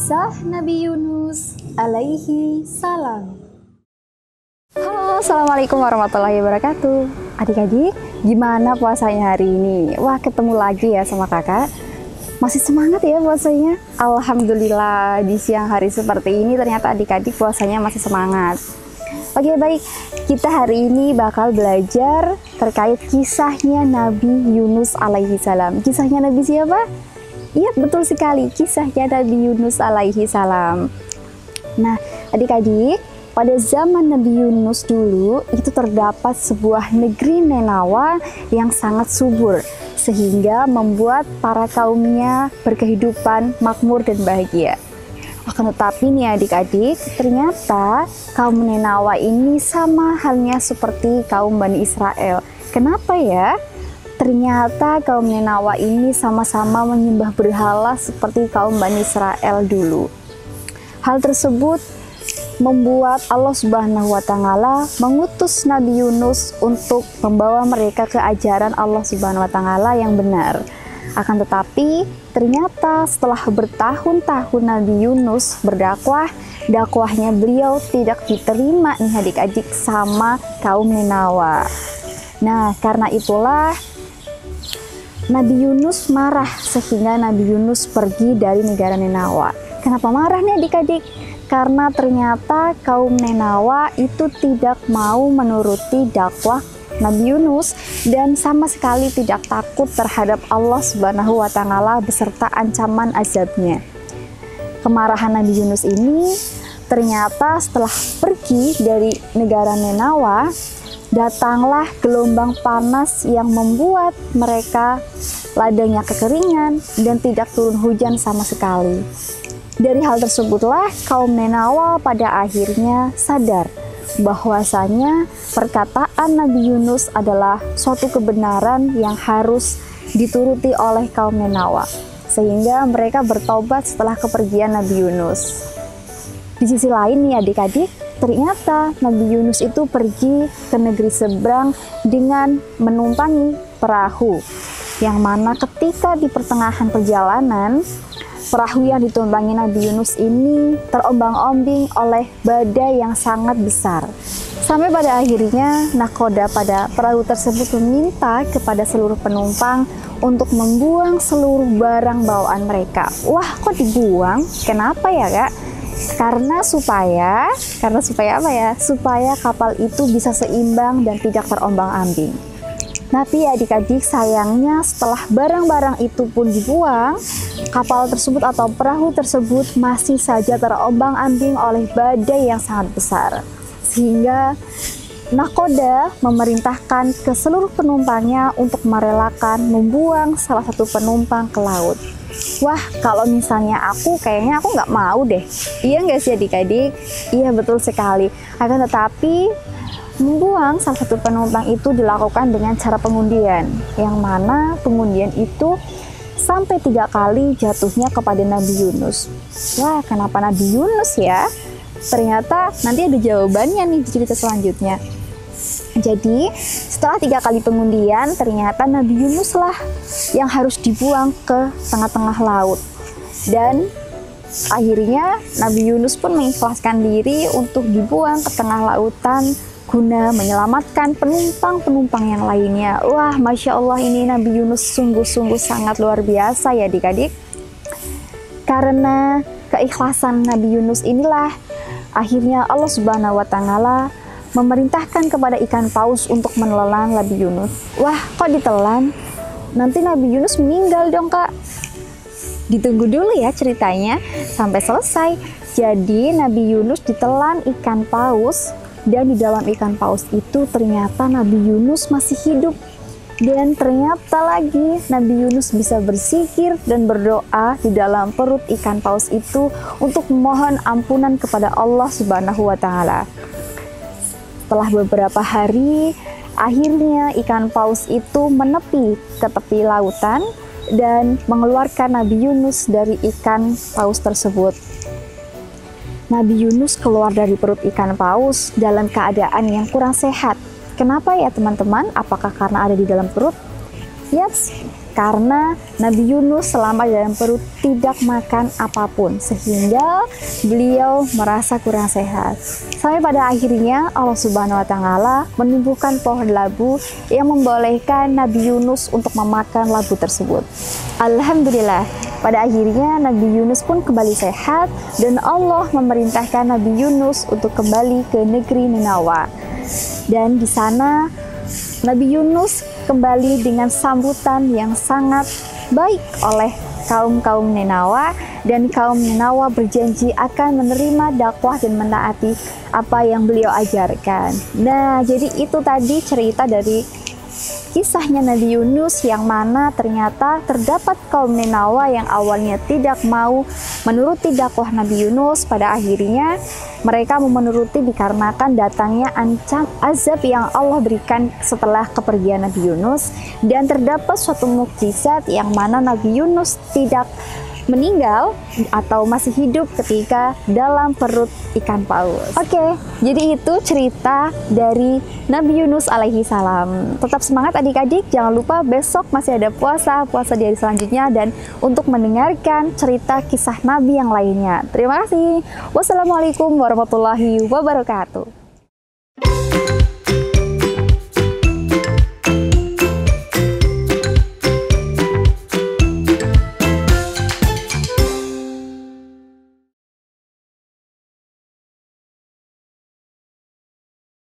Kisah Nabi Yunus alaihi salam. Halo, assalamualaikum warahmatullahi wabarakatuh. Adik-adik, gimana puasanya hari ini? Wah, ketemu lagi ya sama kakak. Masih semangat ya puasanya? Alhamdulillah, di siang hari seperti ini ternyata adik-adik puasanya masih semangat. Oke, baik, kita hari ini bakal belajar terkait kisahnya Nabi Yunus alaihi salam. Kisahnya Nabi siapa? Iya, betul sekali, kisahnya Nabi Yunus alaihi salam. Nah, adik-adik, pada zaman Nabi Yunus dulu itu terdapat sebuah negeri Nenawa yang sangat subur, sehingga membuat para kaumnya berkehidupan makmur dan bahagia. Akan tetapi nih adik-adik, ternyata kaum Nenawa ini sama halnya seperti kaum Bani Israel. Kenapa ya? Ternyata kaum Nenawa ini sama-sama menyembah berhala seperti kaum Bani Israel dulu. Hal tersebut membuat Allah Subhanahu wa Ta'ala mengutus Nabi Yunus untuk membawa mereka ke ajaran Allah Subhanahu wa Ta'ala yang benar. Akan tetapi ternyata setelah bertahun-tahun Nabi Yunus berdakwah, dakwahnya beliau tidak diterima nih adik-adik sama kaum Nenawa. Nah, karena itulah Nabi Yunus marah sehingga Nabi Yunus pergi dari negara Nenawa. Kenapa marah nih adik-adik? Karena ternyata kaum Nenawa itu tidak mau menuruti dakwah Nabi Yunus dan sama sekali tidak takut terhadap Allah Subhanahu wa Ta'ala beserta ancaman azabnya. Kemarahan Nabi Yunus ini ternyata setelah pergi dari negara Nenawa, datanglah gelombang panas yang membuat mereka ladangnya kekeringan dan tidak turun hujan sama sekali. Dari hal tersebutlah kaum Nenawa pada akhirnya sadar bahwasanya perkataan Nabi Yunus adalah suatu kebenaran yang harus dituruti oleh kaum Nenawa, sehingga mereka bertobat setelah kepergian Nabi Yunus. Di sisi lain nih adik-adik, ternyata Nabi Yunus itu pergi ke negeri seberang dengan menumpangi perahu, yang mana ketika di pertengahan perjalanan, perahu yang ditumpangi Nabi Yunus ini terombang-ambing oleh badai yang sangat besar. Sampai pada akhirnya nahkoda pada perahu tersebut meminta kepada seluruh penumpang untuk membuang seluruh barang bawaan mereka. Wah, kok dibuang? Kenapa ya, Kak? Karena supaya apa ya? Supaya kapal itu bisa seimbang dan tidak terombang-ambing. Tapi adik-adik, sayangnya setelah barang-barang itu pun dibuang, kapal tersebut atau perahu tersebut masih saja terombang-ambing oleh badai yang sangat besar. Sehingga nahkoda memerintahkan ke seluruh penumpangnya untuk merelakan membuang salah satu penumpang ke laut. Wah, kalau misalnya kayaknya aku nggak mau deh. Iya nggak sih adik-adik? Iya, betul sekali. Akan tetapi membuang salah satu penumpang itu dilakukan dengan cara pengundian, yang mana pengundian itu sampai 3 kali jatuhnya kepada Nabi Yunus. Wah, kenapa Nabi Yunus ya? Ternyata nanti ada jawabannya nih di cerita selanjutnya. Jadi setelah 3 kali pengundian, ternyata Nabi Yunus lah yang harus dibuang ke tengah-tengah laut. Dan akhirnya Nabi Yunus pun mengikhlaskan diri untuk dibuang ke tengah lautan guna menyelamatkan penumpang-penumpang yang lainnya. Wah, Masya Allah, ini Nabi Yunus sungguh-sungguh sangat luar biasa ya adik-adik. Karena keikhlasan Nabi Yunus inilah akhirnya Allah Subhanahu wa Ta'ala memerintahkan kepada ikan paus untuk menelan Nabi Yunus. Wah, kok ditelan? Nanti Nabi Yunus meninggal dong, Kak. Ditunggu dulu ya ceritanya sampai selesai. Jadi Nabi Yunus ditelan ikan paus, dan di dalam ikan paus itu ternyata Nabi Yunus masih hidup. Dan ternyata lagi Nabi Yunus bisa berzikir dan berdoa di dalam perut ikan paus itu untuk memohon ampunan kepada Allah Subhanahu wa Ta'ala. Setelah beberapa hari, akhirnya ikan paus itu menepi ke tepi lautan dan mengeluarkan Nabi Yunus dari ikan paus tersebut. Nabi Yunus keluar dari perut ikan paus dalam keadaan yang kurang sehat. Kenapa ya teman-teman? Apakah karena ada di dalam perut? Yaps, karena Nabi Yunus selama dalam perut tidak makan apapun sehingga beliau merasa kurang sehat. Sampai pada akhirnya Allah Subhanahu wa taala menumbuhkan pohon labu yang membolehkan Nabi Yunus untuk memakan labu tersebut. Alhamdulillah, pada akhirnya Nabi Yunus pun kembali sehat dan Allah memerintahkan Nabi Yunus untuk kembali ke negeri Ninawa. Dan di sana Nabi Yunus kembali dengan sambutan yang sangat baik oleh kaum Ninawa, dan kaum Ninawa berjanji akan menerima dakwah dan menaati apa yang beliau ajarkan. Nah, jadi itu tadi cerita dari kisahnya Nabi Yunus, yang mana ternyata terdapat kaum Ninawa yang awalnya tidak mau menuruti dakwah Nabi Yunus. Pada akhirnya mereka mau menuruti dikarenakan datangnya ancam azab yang Allah berikan setelah kepergian Nabi Yunus. Dan terdapat suatu mukjizat yang mana Nabi Yunus tidak meninggal atau masih hidup ketika dalam perut ikan paus. Oke, jadi itu cerita dari Nabi Yunus alaihi salam. Tetap semangat adik-adik, jangan lupa besok masih ada puasa di hari selanjutnya, dan untuk mendengarkan cerita kisah Nabi yang lainnya. Terima kasih. Wassalamualaikum warahmatullahi wabarakatuh.